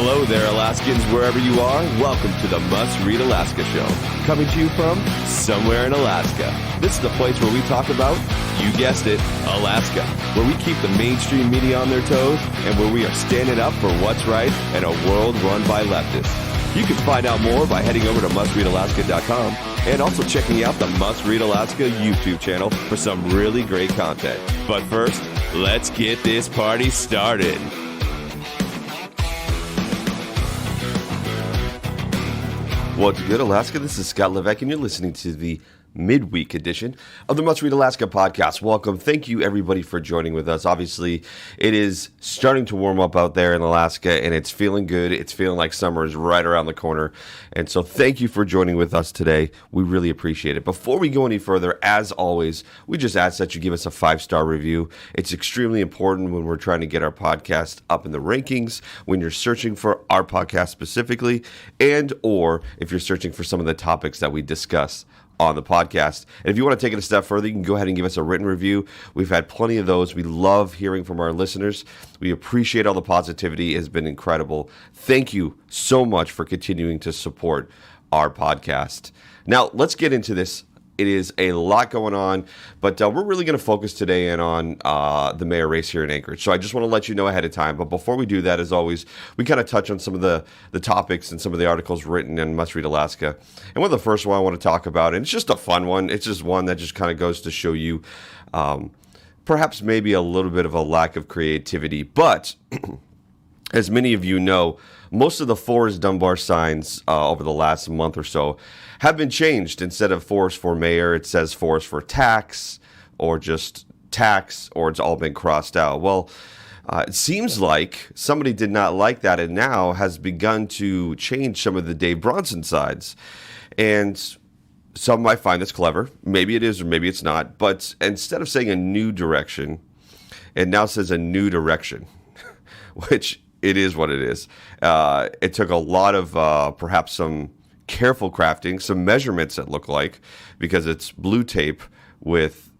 Hello there, Alaskans, wherever you are. Welcome to the Must Read Alaska Show, coming to you from somewhere in Alaska. This is the place where we talk about, you guessed it, Alaska, where we keep the mainstream media on their toes and where we are standing up for what's right in a world run by leftists. You can find out more by heading over to mustreadalaska.com and also checking out the Must Read Alaska YouTube channel for some really great content. But first, let's get this party started. What's good, Alaska? This is Scott Levesque, and you're listening to the Midweek Edition of the Must Read Alaska podcast. Welcome. Thank you, everybody, for joining with us. Obviously, it is starting to warm up out there in Alaska, and it's feeling good. It's feeling like summer is right around the corner. And so thank you for joining with us today. We really appreciate it. Before we go any further, as always, we just ask that you give us a 5-star review. It's extremely important when we're trying to get our podcast up in the rankings, when you're searching for our podcast specifically, and or if you're searching for some of the topics that we discuss on the podcast. And if you want to take it a step further, you can go ahead and give us a written review. We've had plenty of those. We love hearing from our listeners. We appreciate all the positivity. It has been incredible. Thank you so much for continuing to support our podcast. Now, let's get into this. It is a lot going on, but we're really going to focus today in on the mayor race here in Anchorage. So I just want to let you know ahead of time. But before we do that, as always, we kind of touch on some of the topics and some of the articles written in Must Read Alaska. And one of the first one I want to talk about, and it's just a fun one. It's just one that just kind of goes to show you perhaps maybe a little bit of a lack of creativity. But as many of you know, most of the Forrest Dunbar signs over the last month or so have been changed. Instead of Forrest for mayor, it says Forrest for tax, or just tax, or it's all been crossed out. Well, it seems like somebody did not like that and now has begun to change some of the Dave Bronson sides. And some might find this clever. Maybe it is or maybe it's not. But instead of saying a new direction, it now says a new direction, which it is what it is. It took a lot of perhaps some careful crafting, some measurements that look like, because it's blue tape with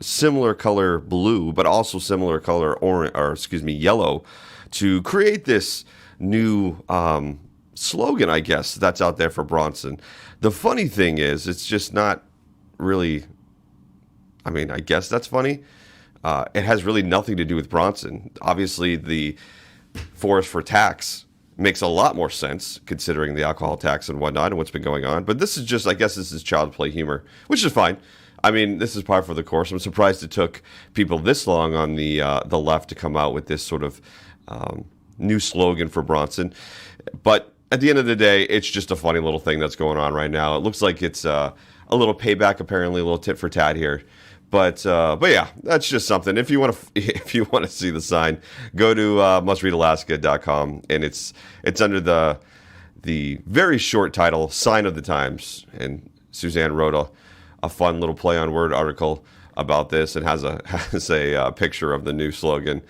similar color blue, but also similar color orange, or yellow, to create this new slogan, I guess, that's out there for Bronson. The funny thing is, it's just not really, I mean, I guess that's funny. It has really nothing to do with Bronson. Obviously, the Forrest for tax makes a lot more sense considering the alcohol tax and whatnot and what's been going on. But this is just, I guess this is child play humor, which is fine. I mean, this is par for the course. I'm surprised it took people this long on the left to come out with this sort of new slogan for Bronson. But at the end of the day, it's just a funny little thing that's going on right now. It looks like it's a little payback, apparently, a little tit for tat here. But yeah, that's just something. If you want to see the sign, go to mustreadalaska.com, and it's under the very short title "Sign of the Times." And Suzanne wrote a fun little play on word article about this, and has a picture of the new slogan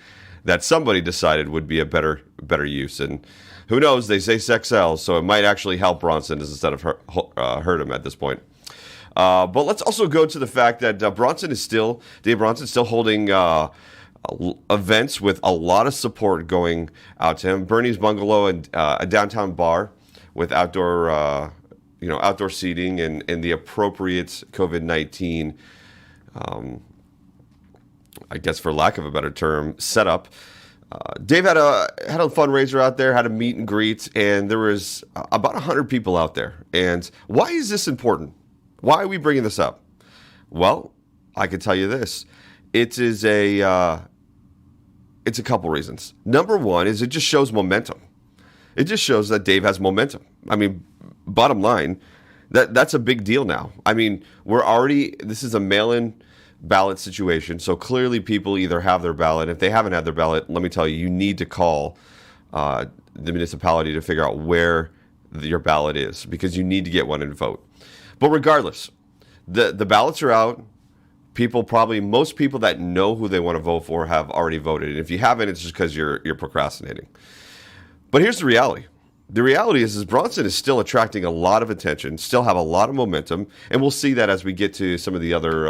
that somebody decided would be a better use. And who knows? They say sex sells, so it might actually help Bronson instead of hurt him at this point. But let's also go to the fact that Dave Bronson is still holding events with a lot of support going out to him. Bernie's Bungalow and a downtown bar with outdoor seating and the appropriate COVID-19, I guess for lack of a better term, setup. Dave had a fundraiser out there, had a meet and greet, and there was about 100 people out there. And why is this important? Why are we bringing this up? Well, I can tell you this. It's a couple reasons. Number one is it just shows momentum. It just shows that Dave has momentum. I mean, bottom line, that's a big deal now. I mean, this is a mail-in ballot situation, so clearly people either have their ballot. If they haven't had their ballot, let me tell you, you need to call the municipality to figure out where your ballot is, because you need to get one and vote. But regardless, the ballots are out. Most people that know who they want to vote for have already voted. And if you haven't, it's just because you're procrastinating. But here's the reality. the reality is Bronson is still attracting a lot of attention, still have a lot of momentum, and we'll see that as we get to some of the other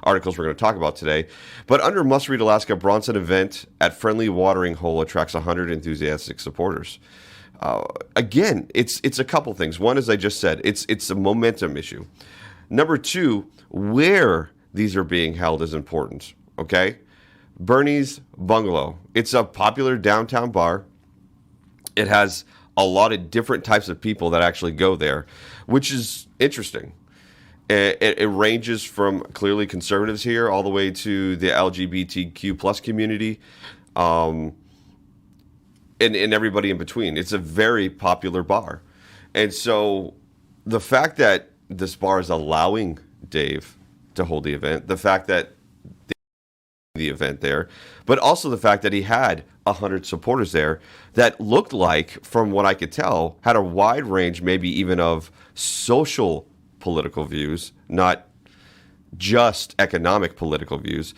articles we're going to talk about today. But under Must Read Alaska, Bronson event at Friendly Watering Hole attracts 100 enthusiastic supporters. Again, it's a couple things. One, as I just said, it's a momentum issue. Number two, where these are being held is important, okay? Bernie's Bungalow. It's a popular downtown bar. It has a lot of different types of people that actually go there, which is interesting. It ranges from clearly conservatives here all the way to the LGBTQ plus community, and everybody in between. It's a very popular bar. And so the fact that this bar is allowing Dave to hold the event, the fact that the event there, but also the fact that he had 100 supporters there that looked like, from what I could tell, had a wide range, maybe even of social political views, not just economic political views.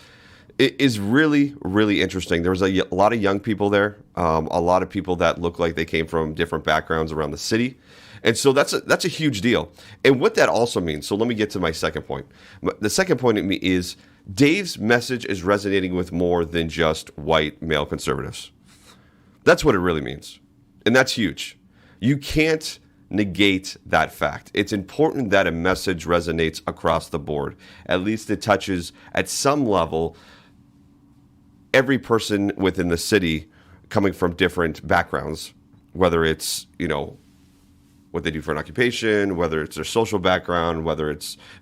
It is really, really interesting. There was a lot of young people there, a lot of people that looked like they came from different backgrounds around the city. And so that's a huge deal. And what that also means, so let me get to my second point. The second point is Dave's message is resonating with more than just white male conservatives. That's what it really means. And that's huge. You can't negate that fact. It's important that a message resonates across the board. At least it touches, at some level, every person within the city coming from different backgrounds, whether it's, what they do for an occupation, whether it's their social background,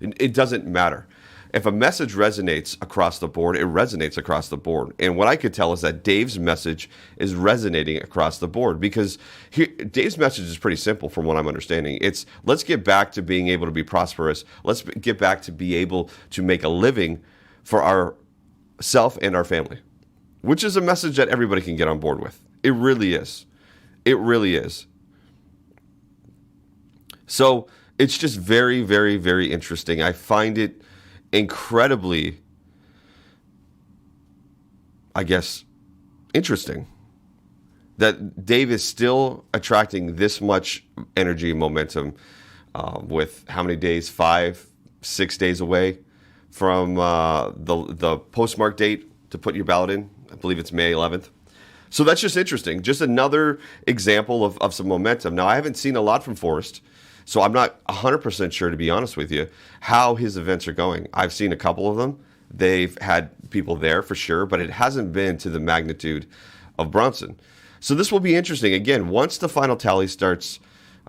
it doesn't matter. If a message resonates across the board, it resonates across the board. And what I could tell is that Dave's message is resonating across the board, because Dave's message is pretty simple from what I'm understanding. It's, let's get back to being able to be prosperous. Let's get back to be able to make a living for ourself and our family, which is a message that everybody can get on board with. It really is. It really is. So it's just very, very, very interesting. I find it incredibly, interesting that Dave is still attracting this much energy and momentum with how many days? 5-6 days away from the postmark date to put your ballot in. I believe it's May 11th. So that's just interesting. Just another example of some momentum. Now, I haven't seen a lot from Forrest, so I'm not 100% sure, to be honest with you, how his events are going. I've seen a couple of them. They've had people there for sure, but it hasn't been to the magnitude of Bronson. So this will be interesting. Again, once the final tally starts,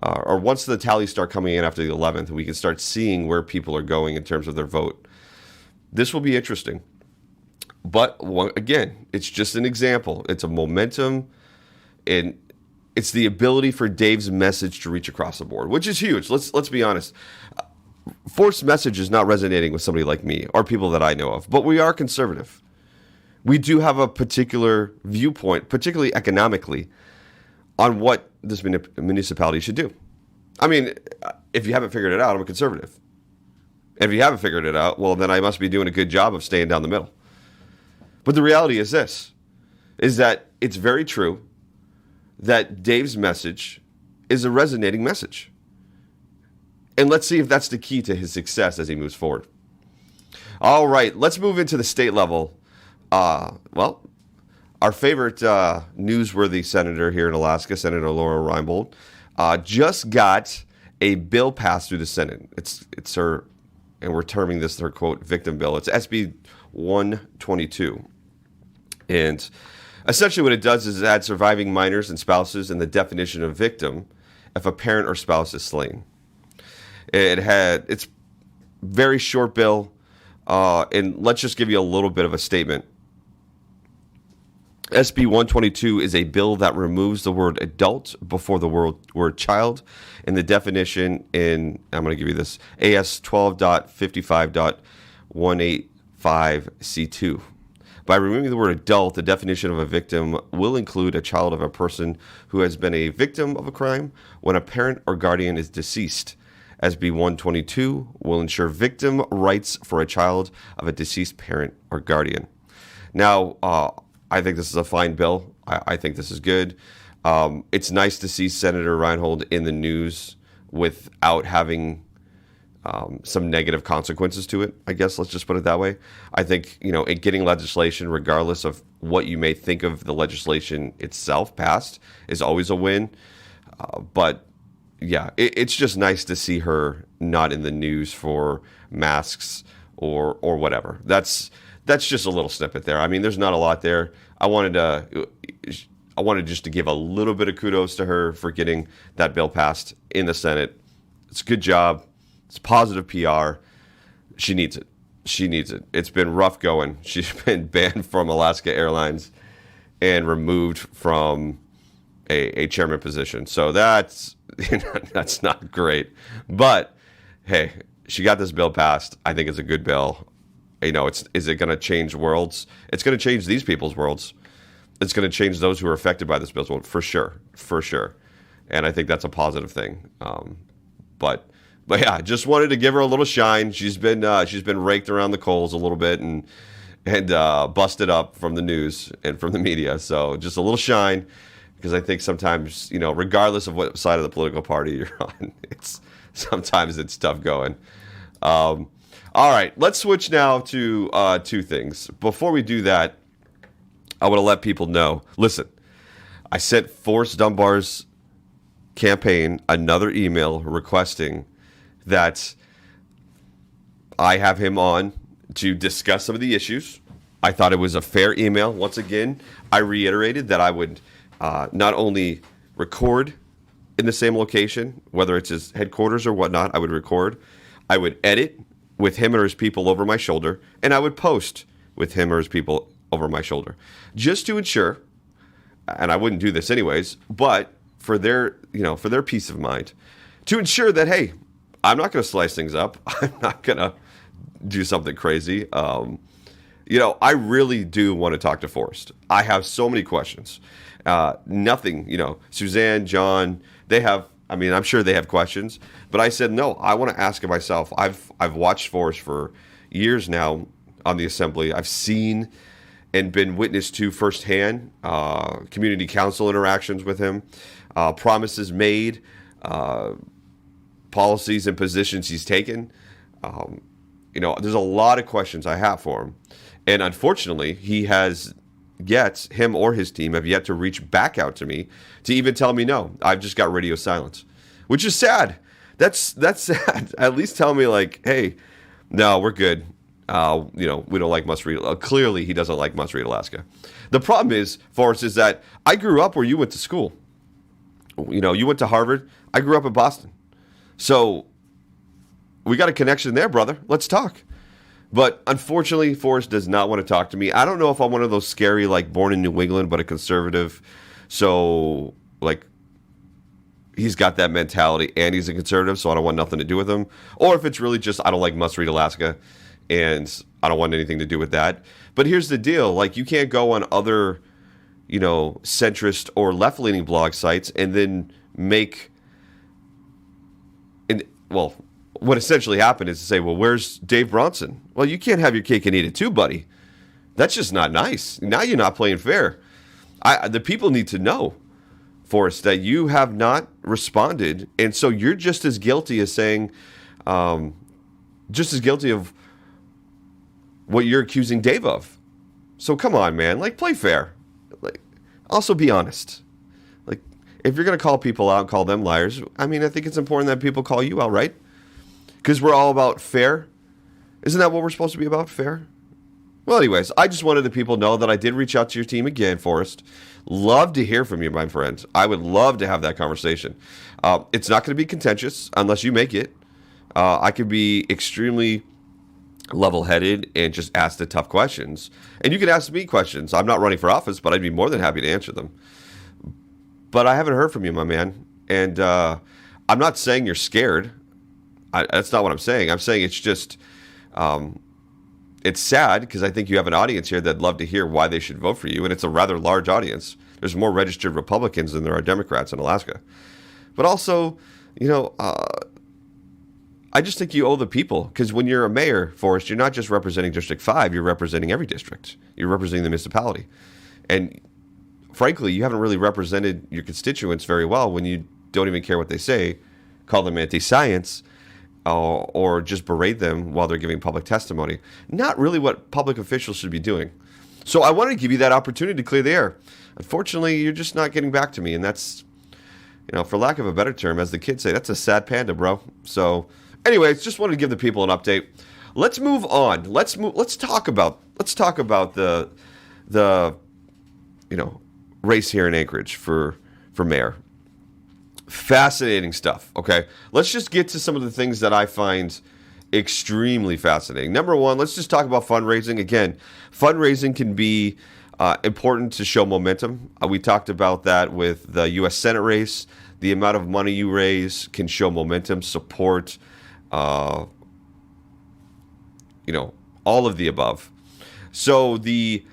or once the tallies start coming in after the 11th, we can start seeing where people are going in terms of their vote. This will be interesting. But again, it's just an example. It's a momentum, and it's the ability for Dave's message to reach across the board, which is huge. Let's be honest. Forrest's message is not resonating with somebody like me or people that I know of, but we are conservative. We do have a particular viewpoint, particularly economically, on what this municipality should do. I mean, if you haven't figured it out, I'm a conservative. If you haven't figured it out, well, then I must be doing a good job of staying down the middle. But the reality is this, is that it's very true that Dave's message is a resonating message. And let's see if that's the key to his success as he moves forward. All right, let's move into the state level. Our favorite newsworthy senator here in Alaska, Senator Laura Reinbold, just got a bill passed through the Senate. It's her, and we're terming this her, quote, victim bill. It's SB 122. And essentially what it does is add surviving minors and spouses in the definition of victim if a parent or spouse is slain. It's very short bill, and let's just give you a little bit of a statement. SB 122 is a bill that removes the word adult before the word child in the definition in, I'm going to give you this, AS 12.55.185C2. By removing the word adult, the definition of a victim will include a child of a person who has been a victim of a crime when a parent or guardian is deceased. SB 122 will ensure victim rights for a child of a deceased parent or guardian. Now, I think this is a fine bill. I think this is good. It's nice to see Senator Reinhold in the news without having some negative consequences to it, I guess. Let's just put it that way. I think, in getting legislation, regardless of what you may think of the legislation itself passed, is always a win. But yeah, it's just nice to see her not in the news for masks or whatever. That's just a little snippet there. I mean, there's not a lot there. I wanted just to give a little bit of kudos to her for getting that bill passed in the Senate. It's a good job. It's positive PR. She needs it. It's been rough going. She's been banned from Alaska Airlines and removed from a chairman position. So that's not great. But hey, she got this bill passed. I think it's a good bill. Is it going to change worlds? It's going to change these people's worlds. It's going to change those who are affected by this bill for sure. And I think that's a positive thing. But yeah, just wanted to give her a little shine. She's been raked around the coals a little bit and busted up from the news and from the media. So just a little shine, because I think sometimes, regardless of what side of the political party you're on, sometimes it's tough going. All right, let's switch now to two things. Before we do that, I want to let people know. Listen, I sent Forrest Dunbar's campaign another email requesting that I have him on to discuss some of the issues. I thought it was a fair email. Once again, I reiterated that I would not only record in the same location, whether it's his headquarters or whatnot, I would record. I would edit with him or his people over my shoulder, and I would post with him or his people over my shoulder, just to ensure, and I wouldn't do this anyways, but for their peace of mind, to ensure that, hey, I'm not going to slice things up. I'm not going to do something crazy. I really do want to talk to Forrest. I have so many questions. Nothing, Suzanne, John, I'm sure they have questions, but I said, no, I want to ask it myself. I've watched Forrest for years now on the Assembly. I've seen and been witness to firsthand community council interactions with him, promises made, policies and positions he's taken. There's a lot of questions I have for him. And unfortunately, him or his team have yet to reach back out to me to even tell me, no, I've just got radio silence, which is sad. That's sad. At least tell me, like, hey, no, we're good. We don't like must-read. Clearly, he doesn't like must-read Alaska. The problem is, Forrest, is that I grew up where you went to school. You went to Harvard. I grew up in Boston. So we got a connection there, brother. Let's talk. But unfortunately, Forrest does not want to talk to me. I don't know if I'm one of those scary, like, born in New England but a conservative. So, like, he's got that mentality and he's a conservative, so I don't want nothing to do with him. Or if it's really just I don't like must-read Alaska and I don't want anything to do with that. But here's the deal. Like, you can't go on other, centrist or left-leaning blog sites and then make... what essentially happened is to say, well, where's Dave Bronson? Well, you can't have your cake and eat it too, buddy. That's just not nice. Now you're not playing fair. The people need to know, Forrest, that you have not responded. And so you're just as guilty as saying, just as guilty of what you're accusing Dave of. So come on, man. Like, play fair. Like, also be honest. Like, if you're going to call people out and call them liars, I think it's important that people call you out, right? Because we're all about fair. Isn't that what we're supposed to be about, fair? Well, anyways, I just wanted the people to know that I did reach out to your team again, Forrest. Love to hear from you, my friend. I would love to have that conversation. It's not going to be contentious unless you make it. I could be extremely level-headed and just ask the tough questions. And you can ask me questions. I'm not running for office, but I'd be more than happy to answer them. But I haven't heard from you, my man. And I'm not saying you're scared. That's not what I'm saying. I'm saying it's just, it's sad because I think you have an audience here that'd love to hear why they should vote for you. And it's a rather large audience. There's more registered Republicans than there are Democrats in Alaska. But also, I just think you owe the people, because when you're a mayor, Forrest, you're not just representing District 5, you're representing every district. You're representing the municipality. And frankly, you haven't really represented your constituents very well when you don't even care what they say, call them anti-science, or just berate them while they're giving public testimony. Not really what public officials should be doing. So I wanted to give you that opportunity to clear the air. Unfortunately, you're just not getting back to me, and that's, for lack of a better term, as the kids say, that's a sad panda, bro. So, anyways, just wanted to give the people an update. Let's move on. Let's talk about the race here in Anchorage for mayor. Fascinating stuff. Okay, let's just get to some of the things that I find extremely fascinating. Number one, let's just talk about fundraising. Again, fundraising can be important to show momentum. We talked about that with the U.S. Senate race. The amount of money you raise can show momentum, support, all of the above. So the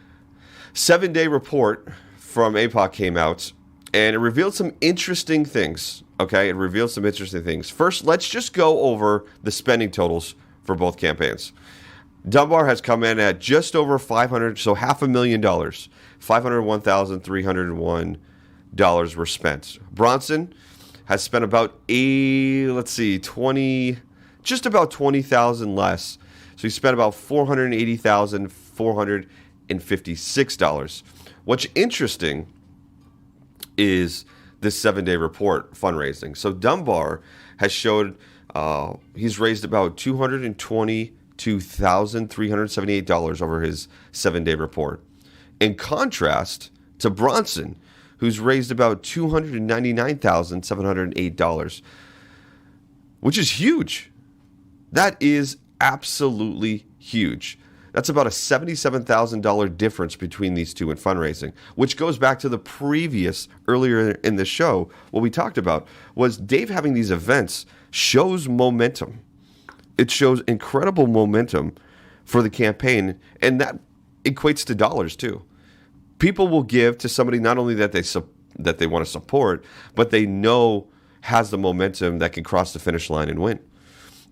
7-day report from APOC came out, and it revealed some interesting things. Okay, it revealed some interesting things. First, let's just go over the spending totals for both campaigns. Dunbar has come in at just over $500,000, so $500,000. $501,301 were spent. Bronson has spent about just about $20,000 less. So he spent about $480,456. What's interesting is this 7-day report fundraising. So Dunbar has showed he's raised about $222,378 over his 7-day report. In contrast to Bronson, who's raised about $299,708, which is huge. That is absolutely huge. That's about a $77,000 difference between these two in fundraising, which goes back to the previous, earlier in the show, what we talked about was Dave having these events shows momentum. It shows incredible momentum for the campaign, and that equates to dollars too. People will give to somebody not only that they want to support, but they know has the momentum that can cross the finish line and win.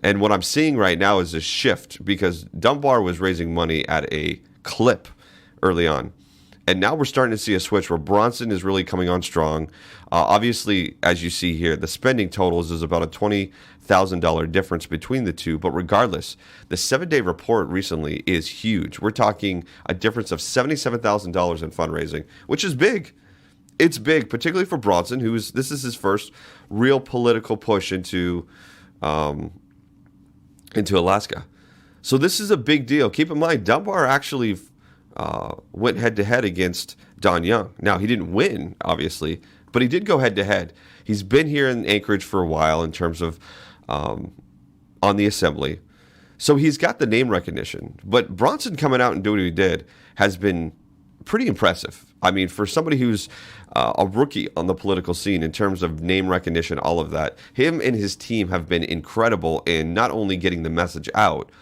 And what I'm seeing right now is a shift, because Dunbar was raising money at a clip early on. And now we're starting to see a switch where Bronson is really coming on strong. Obviously, as you see here, the spending totals is about a $20,000 difference between the two. But regardless, the 7-day report recently is huge. We're talking a difference of $77,000 in fundraising, which is big. It's big, particularly for Bronson, this is his first real political push into Alaska. So this is a big deal. Keep in mind, Dunbar actually went head-to-head against Don Young. Now, he didn't win, obviously, but he did go head-to-head. He's been here in Anchorage for a while in terms of on the assembly. So he's got the name recognition. But Bronson coming out and doing what he did has been pretty impressive. I mean, for somebody who's a rookie on the political scene in terms of name recognition, all of that, him and his team have been incredible in not only getting the message out,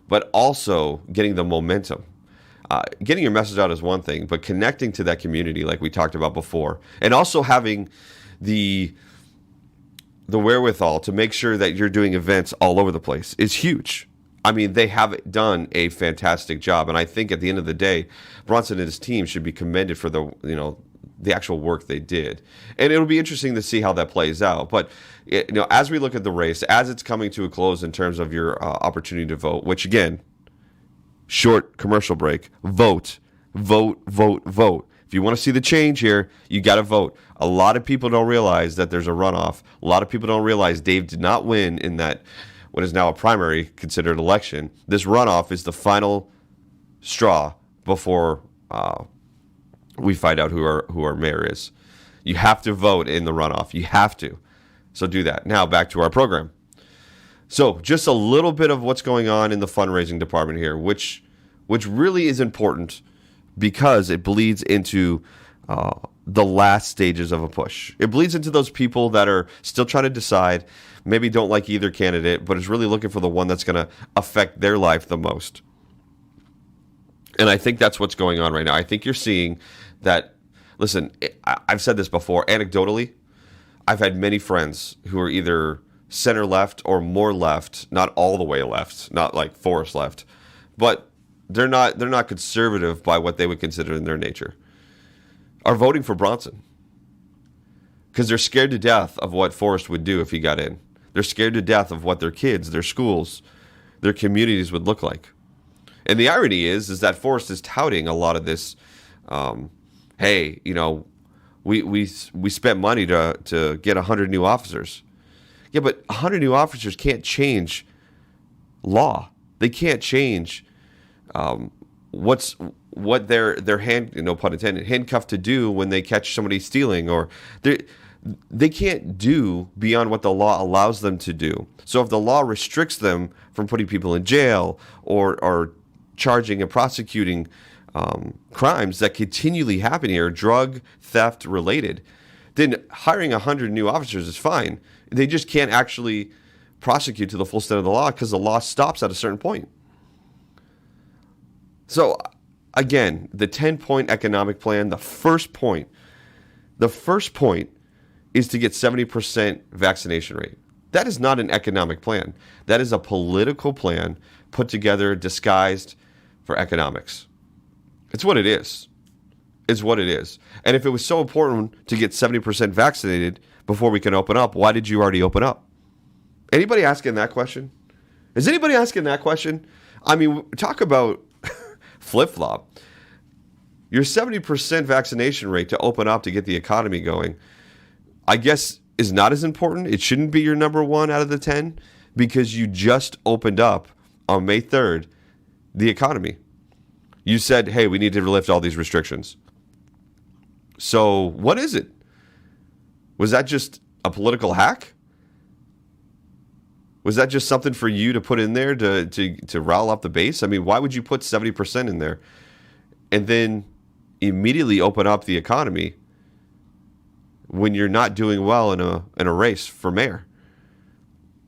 but also getting the momentum. Getting your message out is one thing, but connecting to that community like we talked about before, and also having the wherewithal to make sure that you're doing events all over the place is huge. I mean, they have done a fantastic job, and I think at the end of the day, Bronson and his team should be commended for the actual work they did. And it'll be interesting to see how that plays out. But as we look at the race, as it's coming to a close in terms of your opportunity to vote, which again, short commercial break, vote. If you want to see the change here, you got to vote. A lot of people don't realize that there's a runoff. A lot of people don't realize Dave did not win in that what is now a primary considered election. This runoff is the final straw before we find out who our mayor is. You have to vote in the runoff. You have to. So do that. Now back to our program. So just a little bit of what's going on in the fundraising department here, which really is important because it bleeds into the last stages of a push. It bleeds into those people that are still trying to decide, maybe don't like either candidate, but is really looking for the one that's going to affect their life the most. And I think that's what's going on right now. I think you're seeing that, listen, I've said this before, anecdotally, I've had many friends who are either center left or more left, not all the way left, not like Forrest left, but they're not conservative by what they would consider in their nature. are voting for Bronson because they're scared to death of what Forrest would do if he got in. They're scared to death of what their kids, their schools, their communities would look like. And the irony is that Forrest is touting a lot of this. Hey, we spent money to get 100 new officers. Yeah, but 100 new officers can't change law. They can't change what they're no pun intended, handcuffed to do when they catch somebody stealing, or they can't do beyond what the law allows them to do. So if the law restricts them from putting people in jail or charging and prosecuting crimes that continually happen here, drug theft related, then hiring 100 new officers is fine. They just can't actually prosecute to the full extent of the law because the law stops at a certain point. So again, the 10-point economic plan, the first point is to get 70% vaccination rate. That is not an economic plan. That is a political plan put together, disguised for economics. It's what it is. It's what it is. And if it was so important to get 70% vaccinated before we can open up, why did you already open up? Anybody asking that question? Is anybody asking that question? I mean, talk about flip-flop. Your 70% vaccination rate to open up to get the economy going, I guess, is not as important. It shouldn't be your number one out of the 10 because you just opened up on May 3rd the economy. You said, hey, we need to lift all these restrictions. So what is it? Was that just a political hack? Was that just something for you to put in there to rile up the base? I mean, why would you put 70% in there and then immediately open up the economy when you're not doing well in a race for mayor?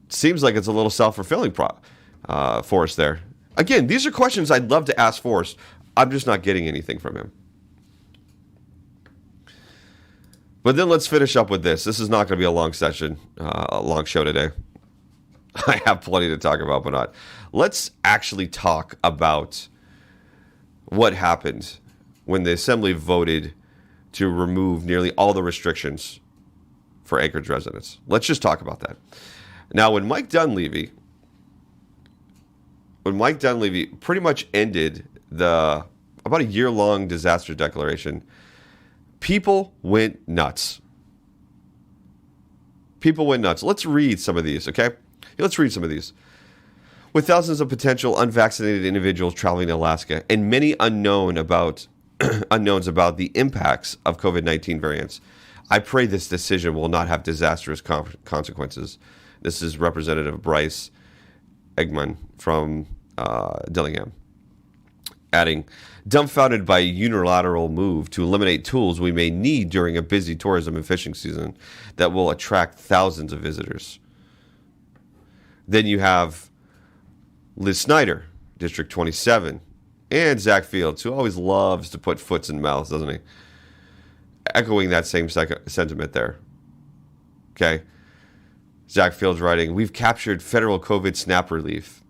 Seems like it's a little self-fulfilling Forrest there. Again, these are questions I'd love to ask Forrest. I'm just not getting anything from him. But then let's finish up with this. This is not going to be a long session, a long show today. I have plenty to talk about, but not. Let's actually talk about what happened when the Assembly voted to remove nearly all the restrictions for Anchorage residents. Let's just talk about that. Now, when Mike Dunleavy pretty much ended about a year-long disaster declaration, people went nuts. People went nuts. Let's read some of these, okay? Let's read some of these. With thousands of potential unvaccinated individuals traveling to Alaska and many unknowns about the impacts of COVID-19 variants, I pray this decision will not have disastrous consequences. This is Representative Bryce Eggman from Dillingham, adding, dumbfounded by a unilateral move to eliminate tools we may need during a busy tourism and fishing season that will attract thousands of visitors. Then you have Liz Snyder, District 27, and Zach Fields, who always loves to put foots in mouths, doesn't he? Echoing that same sentiment there. Okay. Zach Fields writing, we've captured federal COVID snap relief.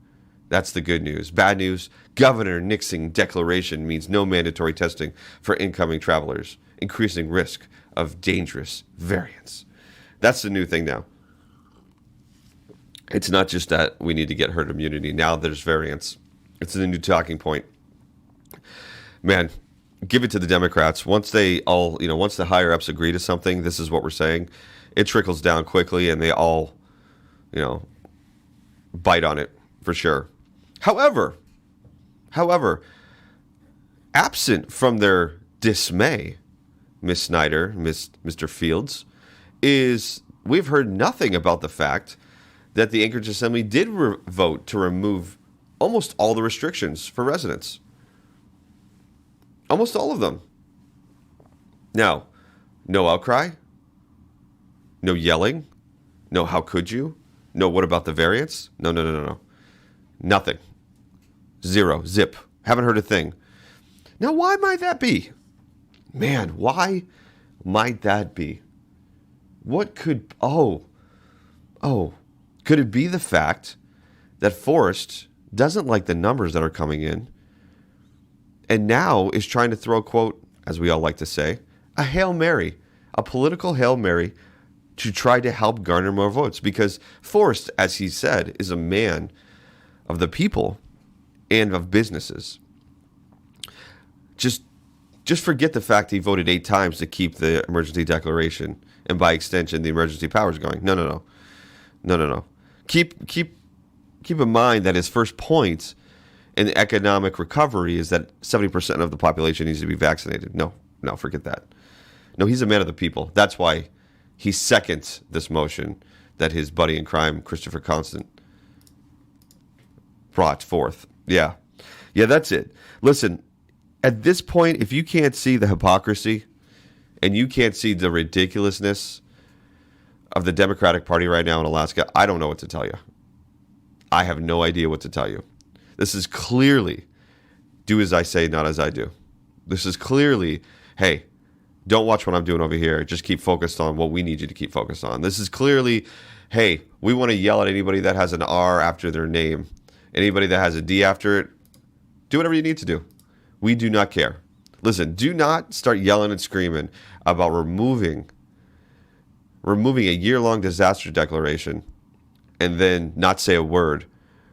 That's the good news. Bad news, Governor Nixon's declaration means no mandatory testing for incoming travelers, increasing risk of dangerous variants. That's the new thing now. It's not just that we need to get herd immunity. Now there's variants. It's a new talking point. Man, give it to the Democrats. Once the higher ups agree to something, this is what we're saying. It trickles down quickly and they all, bite on it for sure. However, absent from their dismay, Ms. Snyder, Mr. Fields, is we've heard nothing about the fact that the Anchorage Assembly did vote to remove almost all the restrictions for residents. Almost all of them. Now, no outcry, no yelling, no how could you, no what about the variants? No. Nothing. Zero. Zip. Haven't heard a thing. Now, why might that be? Man, why might that be? What could... Could it be the fact that Forrest doesn't like the numbers that are coming in and now is trying to throw, quote, as we all like to say, a Hail Mary, a political Hail Mary to try to help garner more votes. Because Forrest, as he said, is a man of the people and of businesses. Just forget the fact he voted 8 times to keep the emergency declaration and by extension the emergency powers going. No. Keep in mind that his first point in economic recovery is that 70% of the population needs to be vaccinated. No, forget that. No, he's a man of the people. That's why he seconds this motion that his buddy in crime, Christopher Constant, brought forth. Yeah, that's it. Listen, at this point, if you can't see the hypocrisy and you can't see the ridiculousness of the Democratic Party right now in Alaska, I don't know what to tell you. I have no idea what to tell you. This is clearly do as I say, not as I do. This is clearly, hey, don't watch what I'm doing over here. Just keep focused on what we need you to keep focused on. This is clearly, hey, we want to yell at anybody that has an R after their name. Anybody that has a D after it, do whatever you need to do. We do not care. Listen, do not start yelling and screaming about removing a year-long disaster declaration and then not say a word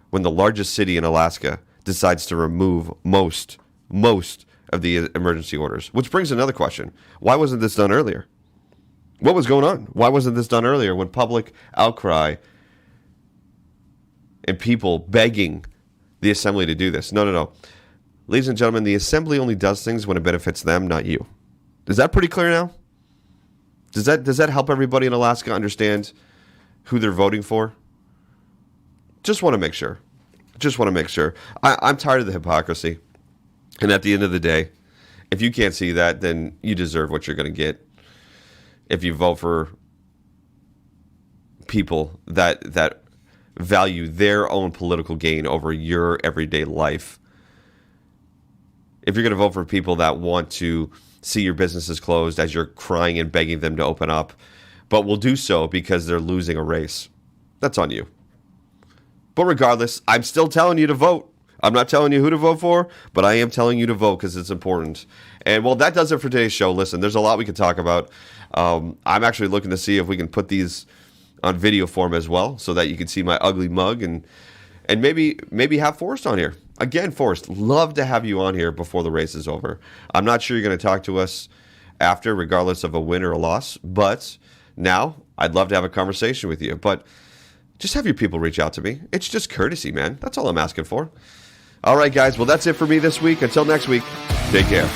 when the largest city in Alaska decides to remove most of the emergency orders. Which brings another question. Why wasn't this done earlier? What was going on? Why wasn't this done earlier when public outcry and people begging the assembly to do this? No. Ladies and gentlemen, the assembly only does things when it benefits them, not you. Is that pretty clear now? Does that help everybody in Alaska understand who they're voting for? Just want to make sure. I'm tired of the hypocrisy. And at the end of the day, if you can't see that, then you deserve what you're going to get. If you vote for people that value their own political gain over your everyday life. If you're going to vote for people that want to see your businesses closed as you're crying and begging them to open up, but will do so because they're losing a race, that's on you. But regardless, I'm still telling you to vote. I'm not telling you who to vote for, but I am telling you to vote because it's important. And, well, that does it for today's show. Listen, there's a lot we could talk about. I'm actually looking to see if we can put these on video form as well so that you can see my ugly mug and maybe have Forrest on here. Again, Forrest, love to have you on here before the race is over. I'm not sure you're going to talk to us after, regardless of a win or a loss, but now I'd love to have a conversation with you. But just have your people reach out to me. It's just courtesy, man. That's all I'm asking for. All right, guys. Well, that's it for me this week. Until next week, take care.